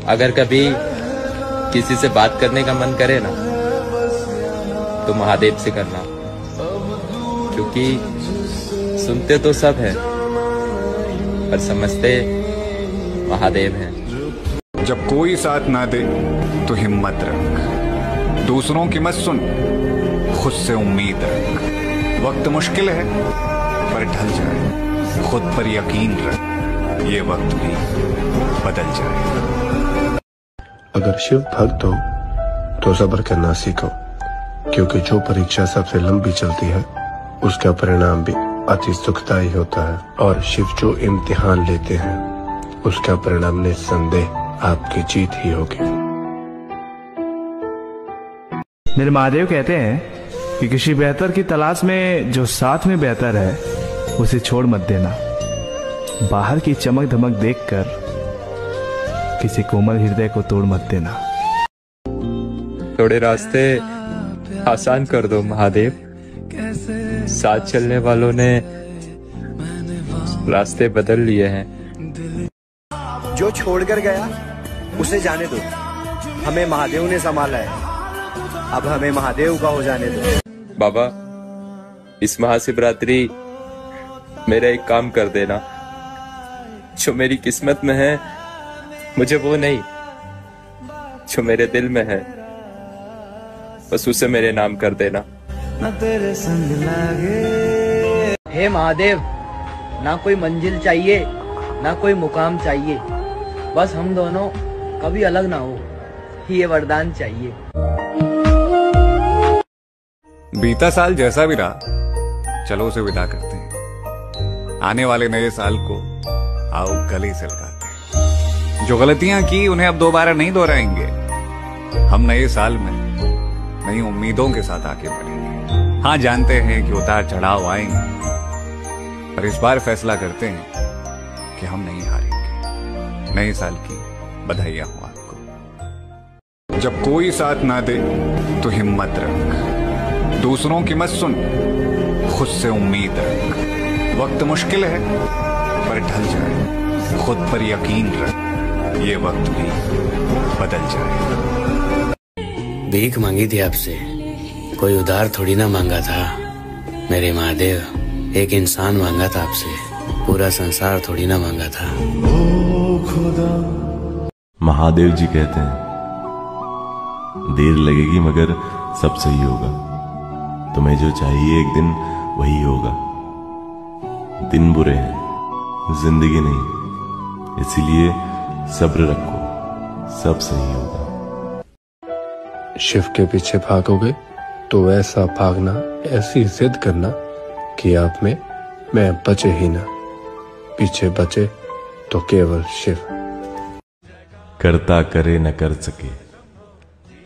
अगर कभी किसी से बात करने का मन करे ना तो महादेव से करना, क्योंकि सुनते तो सब हैं पर समझते महादेव हैं। जब कोई साथ ना दे तो हिम्मत रख, दूसरों की मत सुन, खुद से उम्मीद रख। वक्त मुश्किल है पर ढल जाए, खुद पर यकीन रख, ये वक्त भी बदल जाए। अगर शिव भक्त हो तो सब्र करना सीखो, क्योंकि जो परीक्षा सबसे लंबी चलती है उसका परिणाम भी अति सुखदायी होता है, और शिव जो इम्तिहान लेते हैं उसका परिणाम निस्संदेह आपकी जीत ही होगी। मेरे महादेव कहते हैं कि किसी बेहतर की तलाश में जो साथ में बेहतर है उसे छोड़ मत देना। बाहर की चमक धमक देखकर किसी कोमल हृदय को तोड़ मत देना। थोड़े रास्ते आसान कर दो महादेव, साथ चलने वालों ने रास्ते बदल लिए हैं। जो छोड़कर गया उसे जाने दो, हमें महादेव ने संभाला है, अब हमें महादेव का हो जाने दो। बाबा, इस महाशिवरात्रि मेरा एक काम कर देना, जो मेरी किस्मत में है मुझे वो नहीं, जो मेरे दिल में है बस उसे मेरे नाम कर देना। हे महादेव, ना कोई मंजिल चाहिए ना कोई मुकाम चाहिए, बस हम दोनों कभी अलग ना हो, ये वरदान चाहिए। बीता साल जैसा भी रहा, चलो उसे विदा करते हैं। आने वाले नए साल को आओ गले से लगाते हैं। जो गलतियां की उन्हें अब दोबारा नहीं दोहराएंगे। हम नए साल में नई उम्मीदों के साथ आगे बढ़ेंगे। हाँ, जानते हैं कि उतार चढ़ाव आएंगे, पर इस बार फैसला करते हैं कि हम नहीं हारेंगे। नए साल की बधाइयां हो आपको। जब कोई साथ ना दे तो हिम्मत रख, दूसरों की मत सुन, खुद से उम्मीद रख। वक्त मुश्किल है पर ढल जाए, खुद पर यकीन रख, ये वक्त भी बदल जाए। भीख मांगी थी आपसे, कोई उधार थोड़ी ना मांगा था मेरे महादेव। एक इंसान मांगा था आपसे, पूरा संसार थोड़ी ना मांगा था। महादेव जी कहते हैं देर लगेगी मगर सब सही होगा। तुम्हें जो चाहिए एक दिन वही होगा। दिन बुरे हैं, जिंदगी नहीं, इसीलिए सब्र रखो, सब सही होगा। शिव के पीछे भागोगे तो ऐसा भागना, ऐसी जिद करना कि आप में मैं बचे ही ना, पीछे बचे तो केवल शिव। करता करे न कर सके,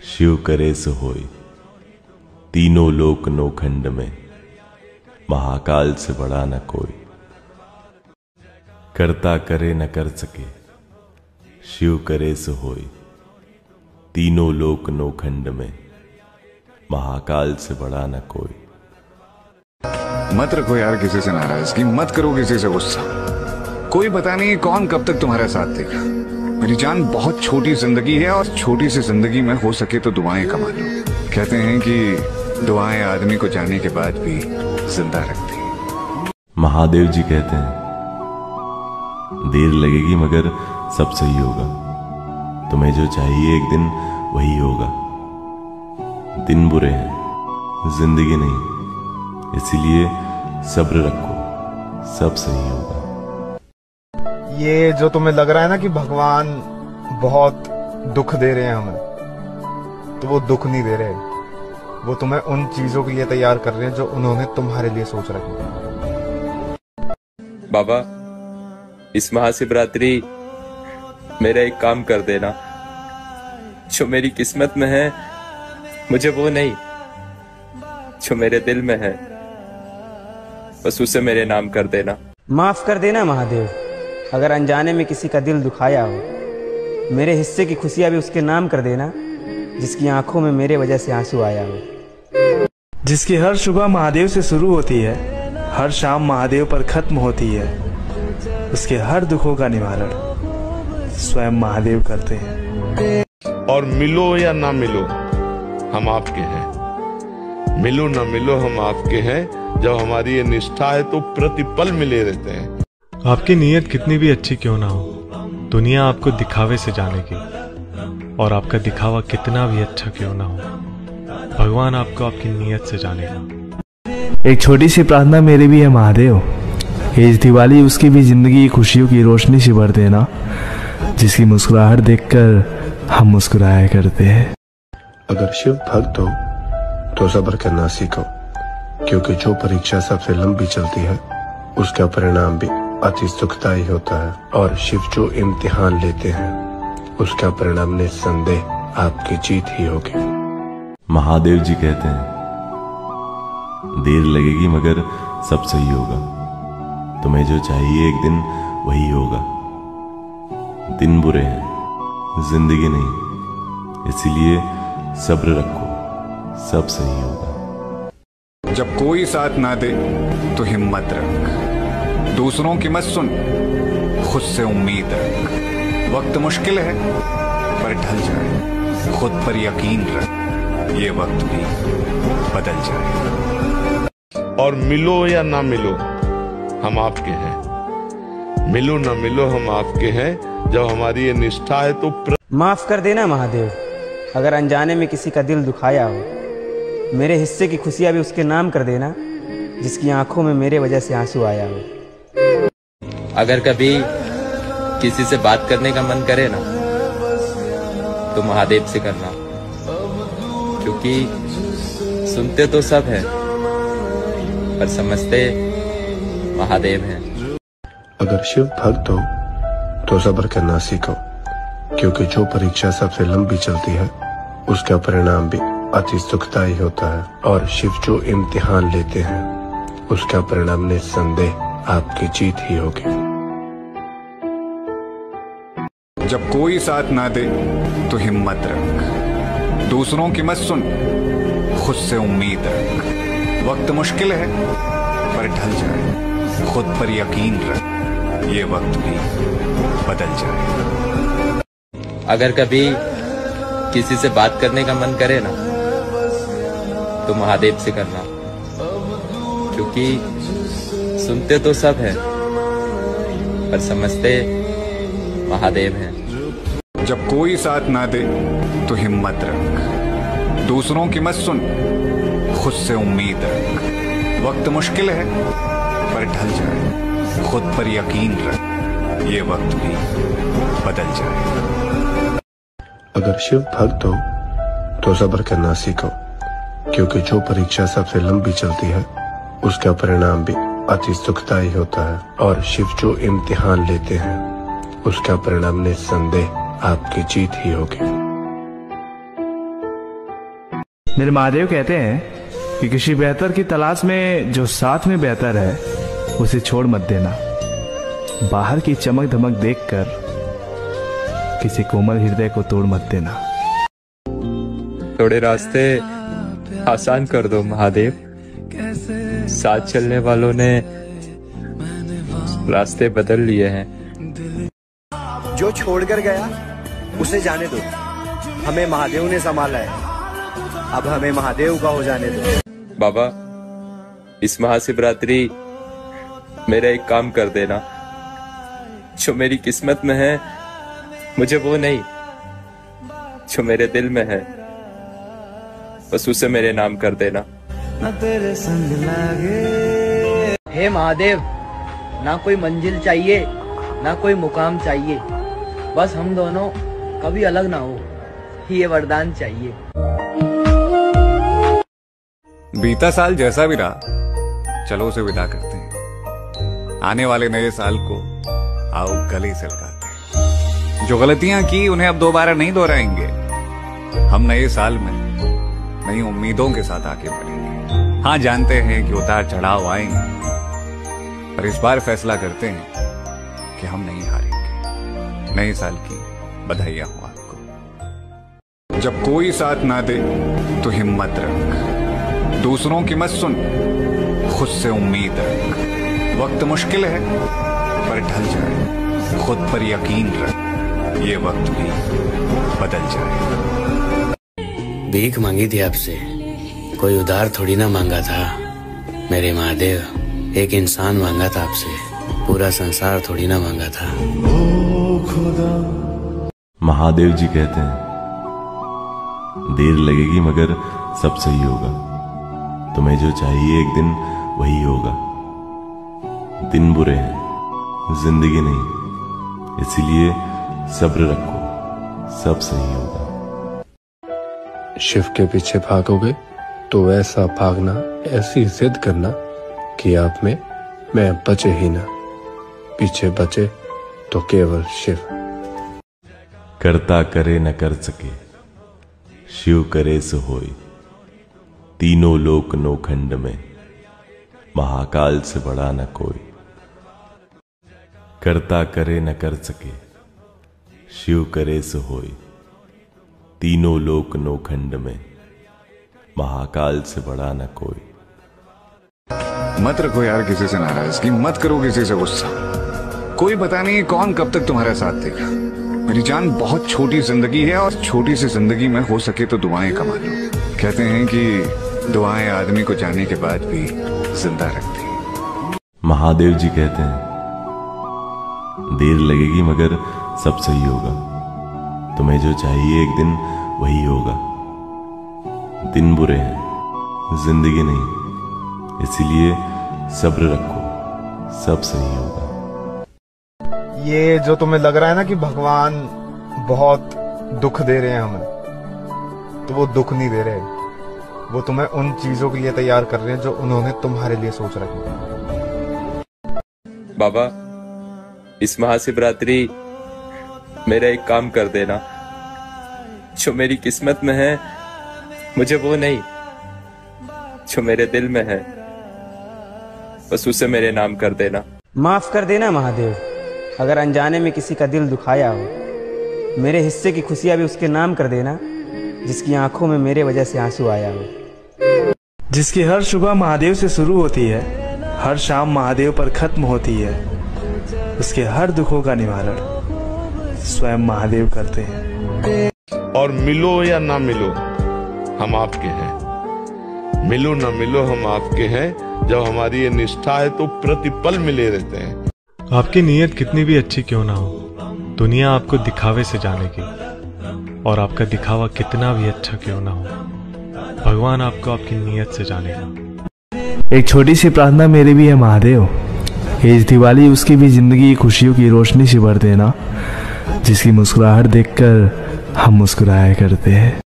शिव करे सो होय। तीनों लोक नोखंड में, महाकाल से बड़ा न कोई। करता करे न कर सके, शिव करे सो होय। तीनों लोक नोखंड में, महाकाल से बड़ा न कोई। मत रखो यार किसी से नाराजगी, मत करो किसी से गुस्सा। कोई पता नहीं कौन कब तक तुम्हारा साथ देगा। मेरी जान, बहुत छोटी जिंदगी है और छोटी सी जिंदगी में हो सके तो दुआएं कमा लो। कहते हैं कि दुआएं आदमी को जाने के बाद भी जिंदा रखती हैं। महादेव जी कहते हैं देर लगेगी मगर सब सही होगा। तुम्हें जो चाहिए एक दिन वही होगा। दिन बुरे हैं, जिंदगी नहीं, इसीलिए सब्र रखो, सब सही होगा। ये जो तुम्हें लग रहा है ना कि भगवान बहुत दुख दे रहे हैं हमें, तो वो दुख नहीं दे रहे, वो तुम्हें उन चीजों के लिए तैयार कर रहे हैं जो उन्होंने तुम्हारे लिए सोच रखी है। बाबा, इस महाशिवरात्रि मेरा एक काम कर देना, जो मेरी किस्मत में है मुझे वो नहीं, जो मेरे दिल में है बस उसे मेरे नाम कर देना। माफ कर देना महादेव, अगर अनजाने में किसी का दिल दुखाया हो। मेरे हिस्से की खुशियां भी उसके नाम कर देना, जिसकी आंखों में मेरे वजह से आंसू आया हो। जिसकी हर सुबह महादेव से शुरू होती है, हर शाम महादेव पर खत्म होती है, उसके हर दुखों का निवारण स्वयं महादेव करते हैं। और मिलो या ना मिलो हम आपके हैं, मिलो ना मिलो हम आपके हैं। जब हमारी ये निष्ठा है तो प्रतिपल मिले रहते हैं। आपकी नीयत कितनी भी अच्छी क्यों ना हो, दुनिया आपको दिखावे से जानेगी, और आपका दिखावा कितना भी अच्छा क्यों ना हो, भगवान आपको आपकी नीयत से जानेगा। एक छोटी सी प्रार्थना मेरी भी है महादेव, इस दिवाली उसकी भी जिंदगी खुशियों की रोशनी से भर देना, जिसकी मुस्कुराहट देखकर हम मुस्कुराया करते हैं। अगर शिव भक्त हो तो सब्र करना सीखो, क्योंकि जो परीक्षा सबसे लंबी चलती है उसका परिणाम भी अति सुखदायी होता है, और शिव जो इम्तिहान लेते हैं उसका परिणाम निस्संदेह आपकी जीत ही होगी। महादेव जी कहते हैं, देर लगेगी मगर सब सही होगा। तुम्हें जो चाहिए एक दिन वही होगा। दिन बुरे हैं, जिंदगी नहीं, इसीलिए सब्र रखो, सब सही होगा। जब कोई साथ ना दे तो हिम्मत रख, दूसरों की मत सुन, खुद से उम्मीद रख। वक्त मुश्किल है पर ढल जाए, खुद पर यकीन रख, ये वक्त भी बदल जाए। और मिलो या ना मिलो हम आपके हैं, मिलो ना मिलो हम आपके हैं। जब हमारी ये निष्ठा है तो माफ कर देना महादेव, अगर अनजाने में किसी का दिल दुखाया हो। मेरे हिस्से की खुशियां भी उसके नाम कर देना, जिसकी आंखों में मेरे वजह से आंसू आया हो। अगर कभी किसी से बात करने का मन करे ना तो महादेव से करना, क्योंकि सुनते तो सब है पर समझते महादेव हैं। अगर शिव भक्त हो तो सब्र करना सीखो, क्योंकि जो परीक्षा सबसे लंबी चलती है उसका परिणाम भी अति सुखदायी होता है, और शिव जो इम्तिहान लेते हैं उसका परिणाम निस्संदेह आपकी जीत ही होगी। जब कोई साथ ना दे तो हिम्मत रख, दूसरों की मत सुन, खुद से उम्मीद रख। वक्त मुश्किल है पर ढल जाए, खुद पर यकीन रख, ये वक्त भी बदल जाए। अगर कभी किसी से बात करने का मन करे ना तो महादेव से करना, क्योंकि सुनते तो सब है पर समझते महादेव हैं। जब कोई साथ ना दे तो हिम्मत रख, दूसरों की मत सुन, खुद से उम्मीद रख। वक्त मुश्किल है पर ढल जाए, खुद पर यकीन रख, ये वक्त भी बदल जाए। अगर शिव भक्त हो तो सब्र करना सीखो, क्योंकि जो परीक्षा सबसे लंबी चलती है उसका परिणाम भी अति सुखदायी होता है, और शिव जो इम्तिहान लेते हैं उसका परिणाम निस्संदेह आपकी जीत ही होगी। मेरे महादेव कहते हैं कि किसी बेहतर की तलाश में जो साथ में बेहतर है उसे छोड़ मत देना। बाहर की चमक धमक देखकर किसी कोमल हृदय को तोड़ मत देना। थोड़े रास्ते आसान कर दो महादेव, साथ चलने वालों ने रास्ते बदल लिए हैं। जो छोड़कर गया उसे जाने दो, हमें महादेव ने संभाला है, अब हमें महादेव का हो जाने दो। बाबा, इस महाशिवरात्रि मेरा एक काम कर देना, जो मेरी किस्मत में है मुझे वो नहीं, जो मेरे दिल में है बस उसे मेरे नाम कर देना। हे महादेव, ना कोई मंजिल चाहिए ना कोई मुकाम चाहिए, बस हम दोनों कभी अलग ना हो, ये वरदान चाहिए। बीता साल जैसा भी रहा, चलो उसे विदा करते हैं। आने वाले नए साल को आओ गले से लगाते हैं। जो गलतियां की उन्हें अब दोबारा नहीं दोहराएंगे। हम नए साल में नई उम्मीदों के साथ आगे बढ़ेंगे। हाँ, जानते हैं कि उतार चढ़ाव आएंगे, पर इस बार फैसला करते हैं कि हम नहीं हारेंगे। नए साल की बधाइयां हो आपको। जब कोई साथ ना दे तो हिम्मत रख, दूसरों की मत सुन, खुद से उम्मीद रख। वक्त मुश्किल है पर ढल जाए, खुद पर यकीन रख, ये वक्त भी बदल जाएगा। भीख मांगी थी आपसे, कोई उधार थोड़ी ना मांगा था मेरे महादेव। एक इंसान मांगा था आपसे, पूरा संसार थोड़ी ना मांगा था। महादेव जी कहते हैं देर लगेगी मगर सब सही होगा। तुम्हें जो चाहिए एक दिन वही होगा। दिन बुरे हैं, जिंदगी नहीं, इसीलिए सब्र रखो, सब सही होगा। शिव के पीछे भागोगे तो वैसा भागना, ऐसी जिद करना कि आप में मैं बचे ही ना। पीछे बचे तो केवल शिव। करता करे न कर सके, शिव करे सो होय। तीनों लोक नौखंड में, महाकाल से बड़ा न कोई। करता करे न कर सके, शिव करे सो होय। तीनों लोक नौखंड में, महाकाल से बड़ा न कोई। मत रखो यार किसी से नाराजगी, मत करो किसी से गुस्सा। कोई पता नहीं कौन कब तक तुम्हारा साथ देगा। मेरी जान, बहुत छोटी जिंदगी है और छोटी सी जिंदगी में हो सके तो दुआएं कमा लो। कहते हैं कि दुआएं आदमी को जाने के बाद भी जिंदा रखती हैं। महादेव जी कहते हैं देर लगेगी मगर सब सही होगा। तुम्हें जो चाहिए एक दिन वही होगा। दिन बुरे हैं, जिंदगी नहीं, इसीलिए सब्र रखो, सब सही होगा। ये जो तुम्हें लग रहा है ना कि भगवान बहुत दुख दे रहे हैं हमें, तो वो दुख नहीं दे रहे। वो तुम्हें उन चीजों के लिए तैयार कर रहे हैं जो उन्होंने तुम्हारे लिए सोच रखी है। बाबा, इस महाशिवरात्रि मेरा एक काम कर देना। जो मेरी किस्मत में है मुझे वो नहीं, जो मेरे दिल में है बस उसे मेरे नाम कर देना। माफ कर देना महादेव, अगर अनजाने में किसी का दिल दुखाया हो। मेरे हिस्से की खुशियां भी उसके नाम कर देना, जिसकी आंखों में मेरे वजह से आंसू आया हो। जिसकी हर सुबह महादेव से शुरू होती है, हर शाम महादेव पर खत्म होती है, उसके हर दुखों का निवारण स्वयं महादेव करते हैं। और मिलो या ना मिलो, हम आपके हैं। मिलो ना मिलो, हम आपके हैं। जब हमारी ये निष्ठा है तो प्रतिपल मिले रहते हैं। आपकी नीयत कितनी भी अच्छी क्यों ना हो, दुनिया आपको दिखावे से जानेगी। और आपका दिखावा कितना भी अच्छा क्यों ना हो, भगवान आपको आपकी नीयत से जानेगा। एक छोटी सी प्रार्थना मेरी भी है महादेव, इस दिवाली उसकी भी जिंदगी खुशियों की रोशनी से भर देना, जिसकी मुस्कुराहट देखकर हम मुस्कुराया करते हैं।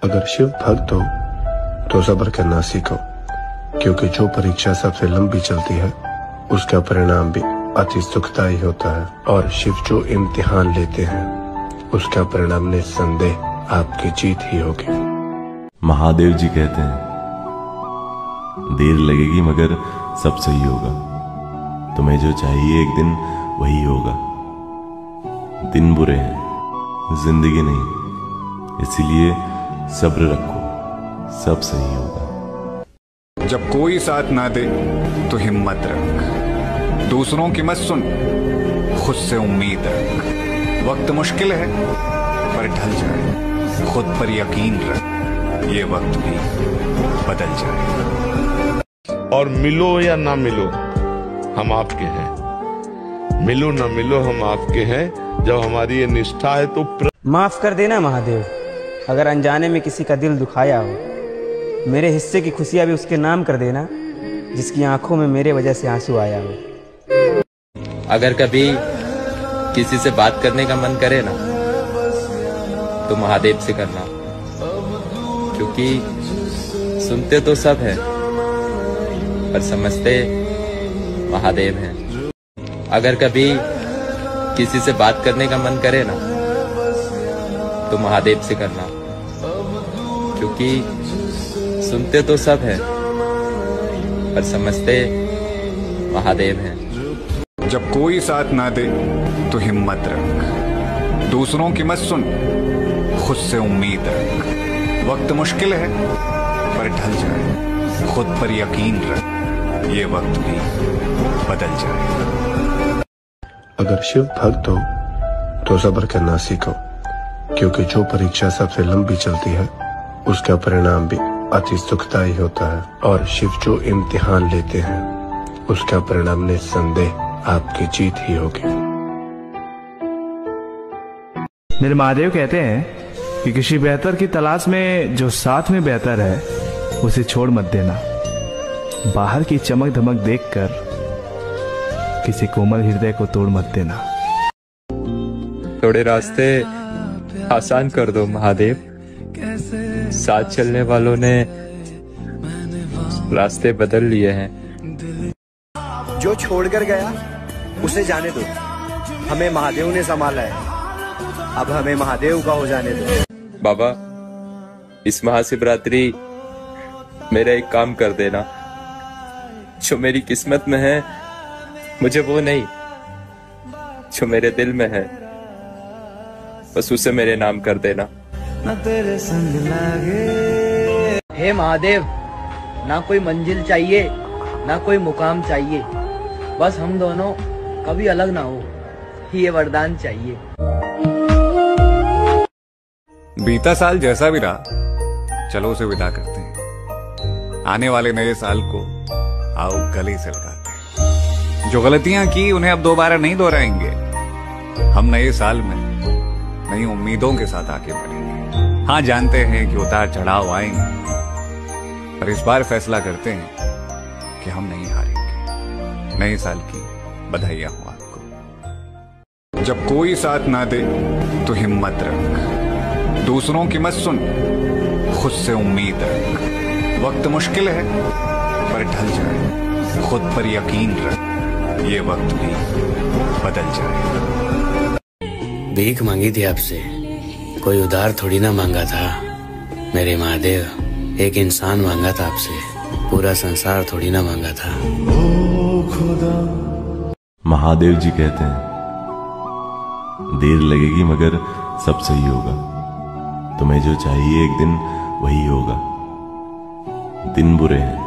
अगर शिव भक्त हो तो सब्र करना सीखो, क्योंकि जो परीक्षा सबसे लंबी चलती है उसका परिणाम भी अति सुखदायी होता है। और शिव जो इम्तिहान लेते हैं उसका परिणाम निस्संदेह आपकी जीत ही होगी। महादेव जी कहते हैं देर लगेगी मगर सब सही होगा। तुम्हें जो चाहिए एक दिन वही होगा। दिन बुरे हैं, जिंदगी नहीं, इसीलिए सब्र रखो, सब सही होगा। जब कोई साथ ना दे तो हिम्मत रख, दूसरों की मत सुन, खुद से उम्मीद रख। वक्त मुश्किल है पर ढल जाए, खुद पर यकीन रख, ये वक्त भी बदल जाए। और मिलो या ना मिलो, हम आपके हैं। मिलो ना मिलो, हम आपके हैं। जब हमारी ये निष्ठा है तो माफ कर देना महादेव, अगर अनजाने में किसी का दिल दुखाया हो। मेरे हिस्से की खुशियां भी उसके नाम कर देना, जिसकी आंखों में मेरे वजह से आंसू आया हो। अगर कभी किसी से बात करने का मन करे ना तो महादेव से करना, क्योंकि सुनते तो सब है पर समझते महादेव हैं। अगर कभी किसी से बात करने का मन करे ना तो महादेव से करना, क्योंकि सुनते तो सब है पर समझते महादेव हैं। जब कोई साथ ना दे तो हिम्मत रख, दूसरों की मत सुन, खुद से उम्मीद रख। वक्त मुश्किल है पर ढल जाए, खुद पर यकीन रख, ये वक्त भी बदल जाए। अगर शिव भक्त हो तो सब्र करना सीखो, क्योंकि जो परीक्षा सबसे लंबी चलती है उसका परिणाम भी अति सुखदायी होता है। और शिव जो इम्तिहान लेते हैं उसका परिणाम निस्संदेह आपकी जीत ही होगी। मेरे महादेव कहते हैं कि किसी बेहतर की तलाश में जो साथ में बेहतर है उसे छोड़ मत देना। बाहर की चमक धमक देखकर किसी कोमल हृदय को तोड़ मत देना। थोड़े रास्ते आसान कर दो महादेव, साथ चलने वालों ने रास्ते बदल लिए हैं। जो छोड़कर गया उसे जाने दो, हमें महादेव ने संभाला है, अब हमें महादेव का हो जाने दो। बाबा, इस महाशिवरात्रि मेरा एक काम कर देना। जो मेरी किस्मत में है मुझे वो नहीं, जो मेरे दिल में है बस उसे मेरे नाम कर देना। हे महादेव, ना कोई मंजिल चाहिए ना कोई मुकाम चाहिए, बस हम दोनों कभी अलग ना हो, ये वरदान चाहिए। बीता साल जैसा भी रहा, चलो उसे विदा करते हैं। आने वाले नए साल को आओ गले से लगाते हैं। जो गलतियां की उन्हें अब दोबारा नहीं दोहराएंगे। हम नए साल में नई उम्मीदों के साथ आगे बढ़ेंगे। हाँ, जानते हैं कि उतार चढ़ाव आएंगे, पर इस बार फैसला करते हैं कि हम नहीं हारेंगे। नए साल की बधाइयां हो आपको। जब कोई साथ ना दे तो हिम्मत रख, दूसरों की मत सुन, खुद से उम्मीद रख। वक्त मुश्किल है पर ढल जाए, खुद पर यकीन रख, ये वक्त भी बदल जाए। भीख मांगी थी आपसे, कोई उधार थोड़ी ना मांगा था मेरे महादेव। एक इंसान मांगा था आपसे, पूरा संसार थोड़ी ना मांगा था। महादेव जी कहते हैं देर लगेगी मगर सब सही होगा। तुम्हें जो चाहिए एक दिन वही होगा। दिन बुरे हैं,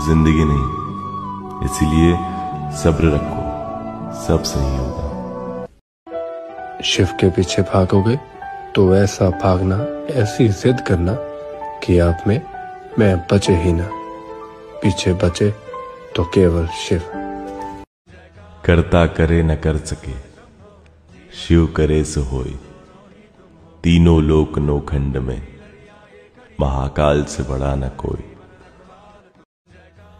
जिंदगी नहीं, इसीलिए सब्र रखो, सब सही होगा। शिव के पीछे भागोगे तो ऐसा भागना, ऐसी जिद करना कि आप में मैं बचे ही ना, पीछे बचे तो केवल शिव। करता करे न कर सके, शिव करे सो होय। तीनों लोक नौखंड में, महाकाल से बड़ा न कोई।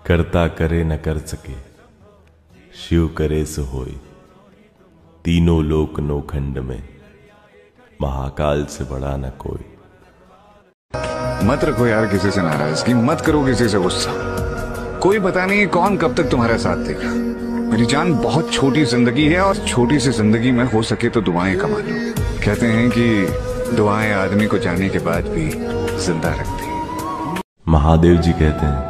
करता करे न कर सके, शिव करे सो होय। तीनों लोक नौखंड में, महाकाल से बड़ा न कोई। मत रखो यार किसी से नाराजगी, मत करो किसी से गुस्सा। कोई पता नहीं कौन कब तक तुम्हारा साथ देगा। मेरी जान, बहुत छोटी जिंदगी है और छोटी सी जिंदगी में हो सके तो दुआएं कमा लो। कहते हैं कि दुआएं आदमी को जाने के बाद भी जिंदा रखती हैं। महादेव जी कहते हैं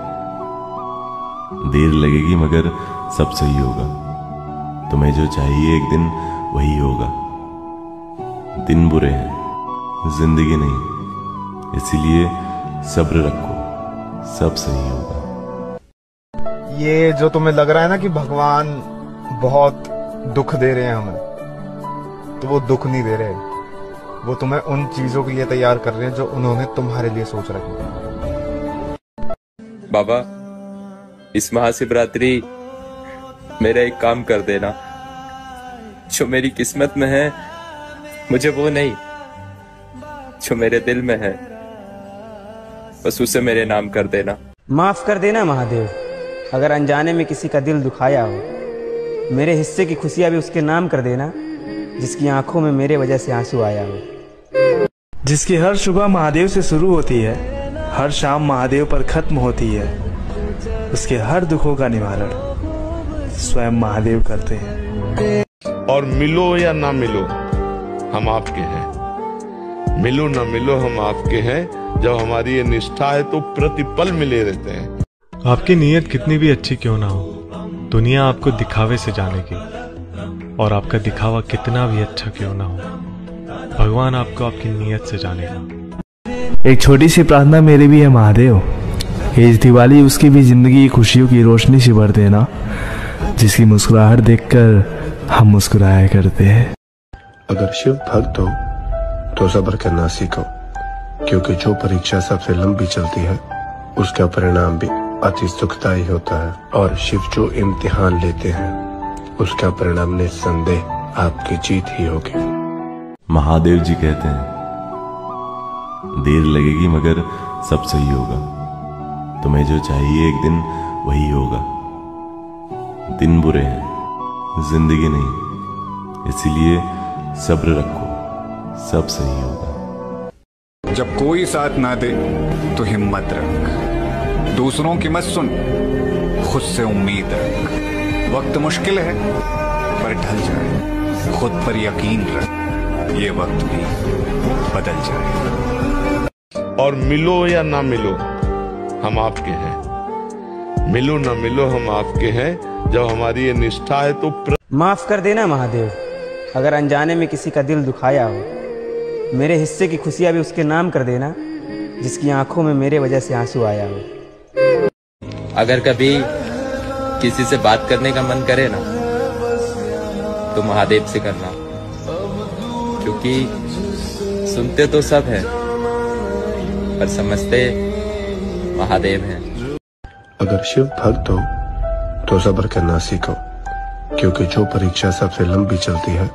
देर लगेगी मगर सब सही होगा। तुम्हें जो चाहिए एक दिन वही होगा। दिन बुरे हैं, जिंदगी नहीं, इसीलिए सब्र रखो, सब सही होगा। ये जो तुम्हें लग रहा है ना कि भगवान बहुत दुख दे रहे हैं हमें, तो वो दुख नहीं दे रहे, वो तुम्हें उन चीजों के लिए तैयार कर रहे हैं जो उन्होंने तुम्हारे लिए सोच रखी है। बाबा, इस महाशिवरात्रि मेरा एक काम कर देना। जो मेरी किस्मत में है मुझे वो नहीं, जो मेरे दिल में है बस उसे मेरे नाम कर देना। माफ कर देना महादेव, अगर अनजाने में किसी का दिल दुखाया हो। मेरे हिस्से की खुशियां भी उसके नाम कर देना, जिसकी आंखों में मेरे वजह से आंसू आया हो। जिसकी हर सुबह महादेव से शुरू होती है, हर शाम महादेव पर खत्म होती है, उसके हर दुखों का निवारण स्वयं महादेव करते हैं। और मिलो या ना मिलो, हम आपके हैं। मिलो ना मिलो, हम आपके हैं। जब हमारी ये निष्ठा है तो प्रतिपल मिले रहते हैं। आपकी नीयत कितनी भी अच्छी क्यों ना हो, दुनिया आपको दिखावे से जानेगी, और आपका दिखावा कितना भी अच्छा क्यों ना हो, भगवान आपको आपकी नीयत से जानेगा। एक छोटी सी प्रार्थना मेरी भी है महादेव, इस दिवाली उसकी भी जिंदगी खुशियों की रोशनी से भर देना, जिसकी मुस्कुराहट देखकर हम मुस्कुराया करते हैं। अगर शिव भक्त हो तो सब्र करना सीखो, क्योंकि जो परीक्षा सबसे लंबी चलती है उसका परिणाम भी अति सुखदायी होता है, और शिव जो इम्तिहान लेते हैं उसका परिणाम निस्संदेह आपकी जीत ही होगी। महादेव जी कहते हैं, देर लगेगी मगर सब सही होगा। तुम्हें जो चाहिए एक दिन वही होगा। दिन बुरे हैं, जिंदगी नहीं, इसीलिए सब्र रखो, सब सही होगा। जब कोई साथ ना दे तो हिम्मत रख, दूसरों की मत सुन, खुद से उम्मीद रख। वक्त मुश्किल है पर ढल जाए, खुद पर यकीन रख, ये वक्त भी बदल जाए। और मिलो या ना मिलो हम आपके हैं, मिलो ना मिलो हम आपके हैं, जब हमारी ये निष्ठा है तो माफ कर देना महादेव, अगर अनजाने में किसी का दिल दुखाया हो। मेरे हिस्से की खुशियां भी उसके नाम कर देना, जिसकी आंखों में मेरे वजह से आंसू आया हो। अगर कभी किसी से बात करने का मन करे ना तो महादेव से करना, क्योंकि सुनते तो सब है पर समझते महादेव हैं। अगर शिव भक्त हो तो सब्र करना सीखो, क्योंकि जो परीक्षा सबसे लंबी चलती है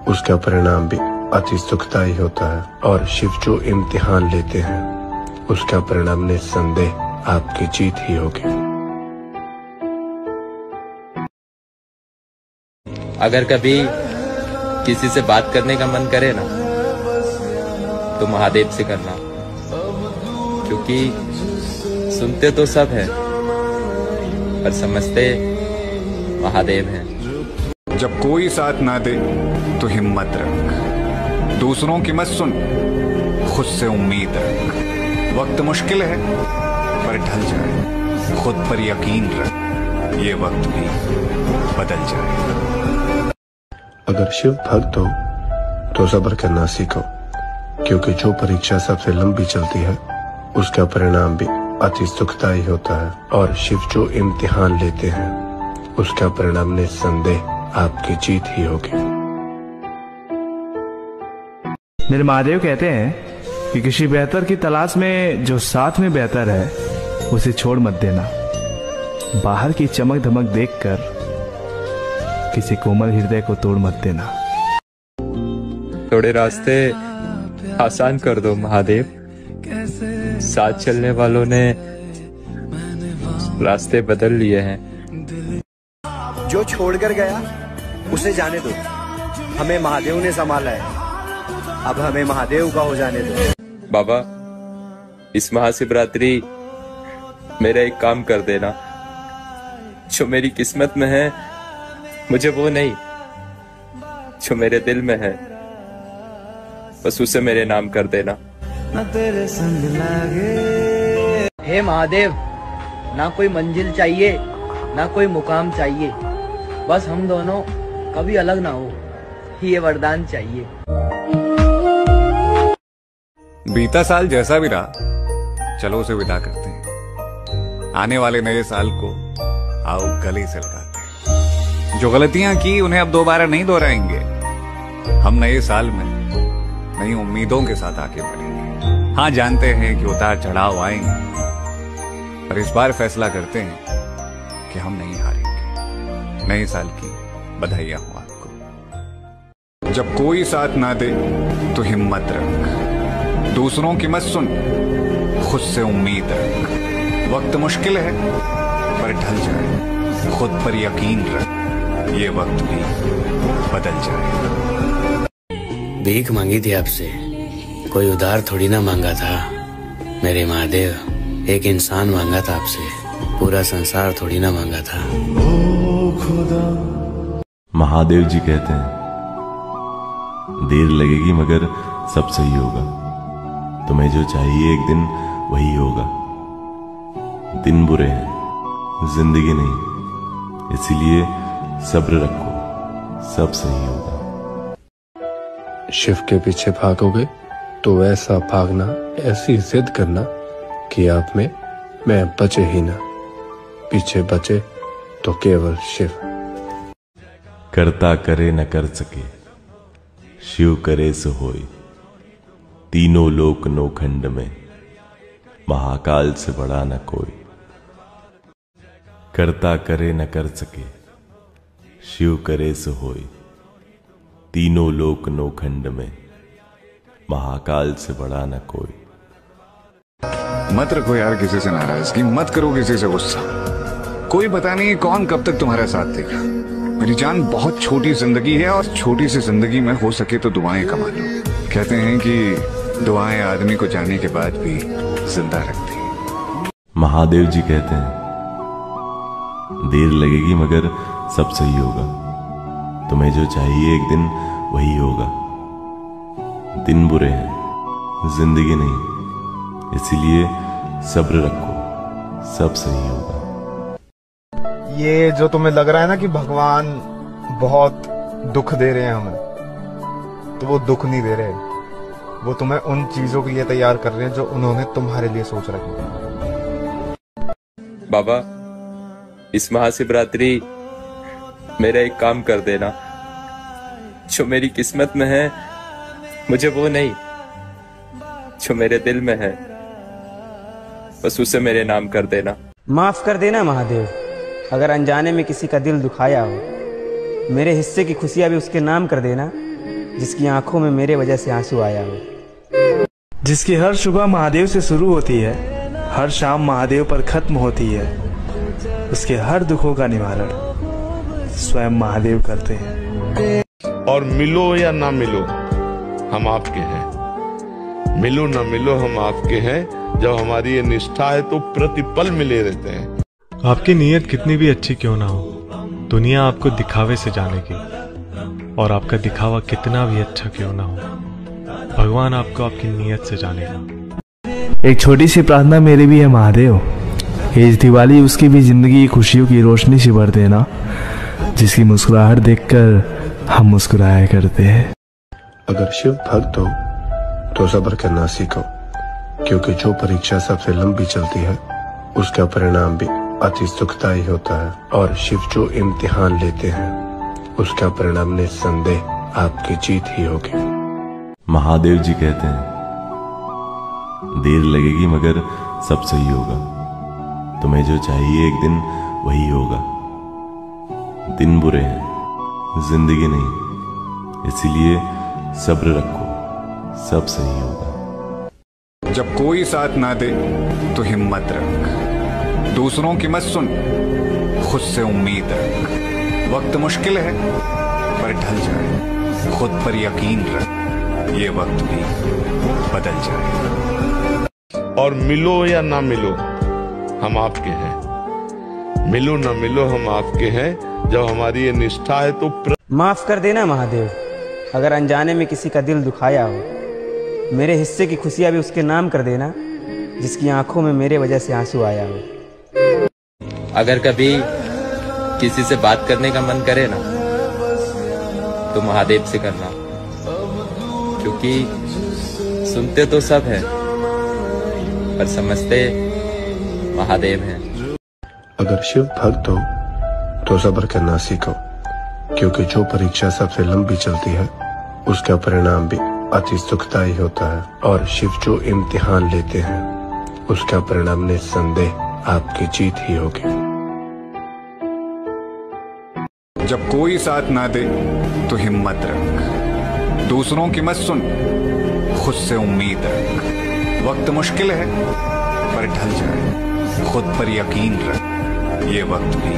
उसका परिणाम भी अति सुखदायी होता है, और शिव जो इम्तिहान लेते हैं उसका परिणाम निस्संदेह आपकी जीत ही होगी। अगर कभी किसी से बात करने का मन करे ना तो महादेव से करना, क्योंकि सुनते तो सब है पर समझते महादेव हैं। जब कोई साथ ना दे तो हिम्मत रख, दूसरों की मत सुन, खुद से उम्मीद रख। वक्त मुश्किल है पर ढल जाए, खुद पर यकीन रख, ये वक्त भी बदल जाए। अगर शिव भक्त हो तो सब्र करना सीखो, क्योंकि जो परीक्षा सबसे लंबी चलती है उसका परिणाम भी अति सुखदायी होता है, और शिव जो इम्तिहान लेते हैं उसका परिणाम निस्संदेह आपकी जीत ही होगी। मेरे महादेव कहते हैं कि किसी बेहतर की तलाश में जो साथ में बेहतर है उसे छोड़ मत देना। बाहर की चमक धमक देखकर किसी कोमल हृदय को तोड़ मत देना। थोड़े रास्ते आसान कर दो महादेव, साथ चलने वालों ने रास्ते बदल लिए हैं। जो छोड़कर गया उसे जाने दो, हमें महादेव ने संभाला है, अब हमें महादेव का हो जाने दो। बाबा, इस महाशिवरात्रि मेरा एक काम कर देना, जो मेरी किस्मत में है मुझे वो नहीं, जो मेरे दिल में है बस उसे मेरे नाम कर देना। हे महादेव, ना कोई मंजिल चाहिए ना कोई मुकाम चाहिए, बस हम दोनों कभी अलग ना हो, ये वरदान चाहिए। बीता साल जैसा भी रहा, चलो उसे विदा करते हैं। आने वाले नए साल को आओ गले से लगाते हैं। जो गलतियां की उन्हें अब दोबारा नहीं दोहराएंगे। हम नए साल में नई उम्मीदों के साथ आगे बढ़ेंगे। हाँ, जानते हैं कि उतार चढ़ाव आएंगे, पर इस बार फैसला करते हैं कि हम नहीं हारेंगे। नए साल की बधाइयां हो आपको। जब कोई साथ ना दे तो हिम्मत रख, दूसरों की मत सुन, खुद से उम्मीद रख। वक्त मुश्किल है पर ढल जाए, खुद पर यकीन रख, ये वक्त भी बदल जाए। भीख मांगी थी आपसे, कोई उधार थोड़ी ना मांगा था। मेरे महादेव एक इंसान मांगा था आपसे, पूरा संसार थोड़ी ना मांगा था। महादेव जी कहते हैं, देर लगेगी मगर सब सही होगा। तुम्हें जो चाहिए एक दिन वही होगा। दिन बुरे हैं, जिंदगी नहीं, इसीलिए सब्र रखो, सब सही होगा। शिव के पीछे भागोगे तो ऐसा भागना, ऐसी जिद करना कि आप में मैं बचे ही ना, पीछे बचे तो केवल शिव। करता करे न कर सके, शिव करे सो होय, तीनों लोक नोखंड में महाकाल से बड़ा न कोई। करता करे न कर सके, शिव करे सो होय, तीनों लोक नोखंड में महाकाल से बड़ा न कोई। मत रखो यार किसी से नाराजगी, मत करो किसी से गुस्सा। कोई पता नहीं कौन कब तक तुम्हारा साथ देगा। मेरी जान, बहुत छोटी जिंदगी है और छोटी सी जिंदगी में हो सके तो दुआएं कमा लो। कहते हैं कि दुआएं आदमी को जाने के बाद भी जिंदा रखती हैं। महादेव जी कहते हैं देर लगेगी मगर सब सही होगा। तुम्हें जो चाहिए एक दिन वही होगा। दिन बुरे हैं, जिंदगी नहीं, इसीलिए सब्र रखो, सब सही होगा। ये जो तुम्हें लग रहा है ना कि भगवान बहुत दुख दे रहे हैं हमें, तो वो दुख नहीं दे रहे। वो तुम्हें उन चीजों के लिए तैयार कर रहे हैं जो उन्होंने तुम्हारे लिए सोच रखी है। बाबा, इस महाशिवरात्रि मेरा एक काम कर देना। जो मेरी किस्मत में है मुझे वो नहीं, जो मेरे दिल में है बस उसे मेरे नाम कर देना। माफ कर देना महादेव, अगर अनजाने में किसी का दिल दुखाया हो। मेरे हिस्से की खुशियां भी उसके नाम कर देना, जिसकी आंखों में मेरे वजह से आंसू आया हो। जिसकी हर सुबह महादेव से शुरू होती है, हर शाम महादेव पर खत्म होती है, उसके हर दुखों का निवारण स्वयं महादेव करते हैं। और मिलो या ना मिलो, हम आपके हैं। मिलो ना मिलो, हम आपके हैं। जब हमारी ये निष्ठा है तो प्रतिपल मिले रहते हैं। आपकी नीयत कितनी भी अच्छी क्यों ना हो, दुनिया आपको दिखावे से जानेगी, और आपका दिखावा कितना भी अच्छा क्यों ना हो, भगवान आपको आपकी नीयत से जानेगा। एक छोटी सी प्रार्थना मेरी भी है महादेव, इस दिवाली उसकी भी जिंदगी खुशियों की रोशनी से भर देना, जिसकी मुस्कुराहट देखकर हम मुस्कुराया करते हैं। अगर शिव भक्त हो तो सब्र करना सीखो, क्योंकि जो परीक्षा सबसे लंबी चलती है उसका परिणाम भी अति सुखदायी होता है। और शिव जो इम्तिहान लेते हैं उसका परिणाम निस्संदेह आपकी जीत ही होगी। महादेव जी कहते हैं देर लगेगी मगर सब सही होगा। तुम्हें जो चाहिए एक दिन वही होगा। दिन बुरे हैं, जिंदगी नहीं, इसीलिए सब्र रखो, सब सही होगा। जब कोई साथ ना दे तो हिम्मत रख, दूसरों की मत सुन, खुद से उम्मीद रख। वक्त मुश्किल है पर ढल जाए, खुद पर यकीन रख, ये वक्त भी बदल जाए। और मिलो या ना मिलो, हम आपके हैं। मिलो ना मिलो, हम आपके हैं। जब हमारी ये निष्ठा है तो माफ कर देना महादेव, अगर अनजाने में किसी का दिल दुखाया हो। मेरे हिस्से की खुशियां भी उसके नाम कर देना, जिसकी आंखों में मेरे वजह से आंसू आया हो। अगर कभी किसी से बात करने का मन करे ना तो महादेव से करना, क्योंकि सुनते तो सब है पर समझते महादेव हैं। अगर शिव भक्त हो तो सब्र करना सीखो, क्योंकि जो परीक्षा सबसे लंबी चलती है उसका परिणाम भी अति सुखदायी होता है। और शिव जो इम्तिहान लेते हैं उसका परिणाम निस्संदेह आपकी जीत ही होगी। जब कोई साथ ना दे तो हिम्मत रख, दूसरों की मत सुन, खुद से उम्मीद रख। वक्त मुश्किल है पर ढल जाए, खुद पर यकीन रख, ये वक्त भी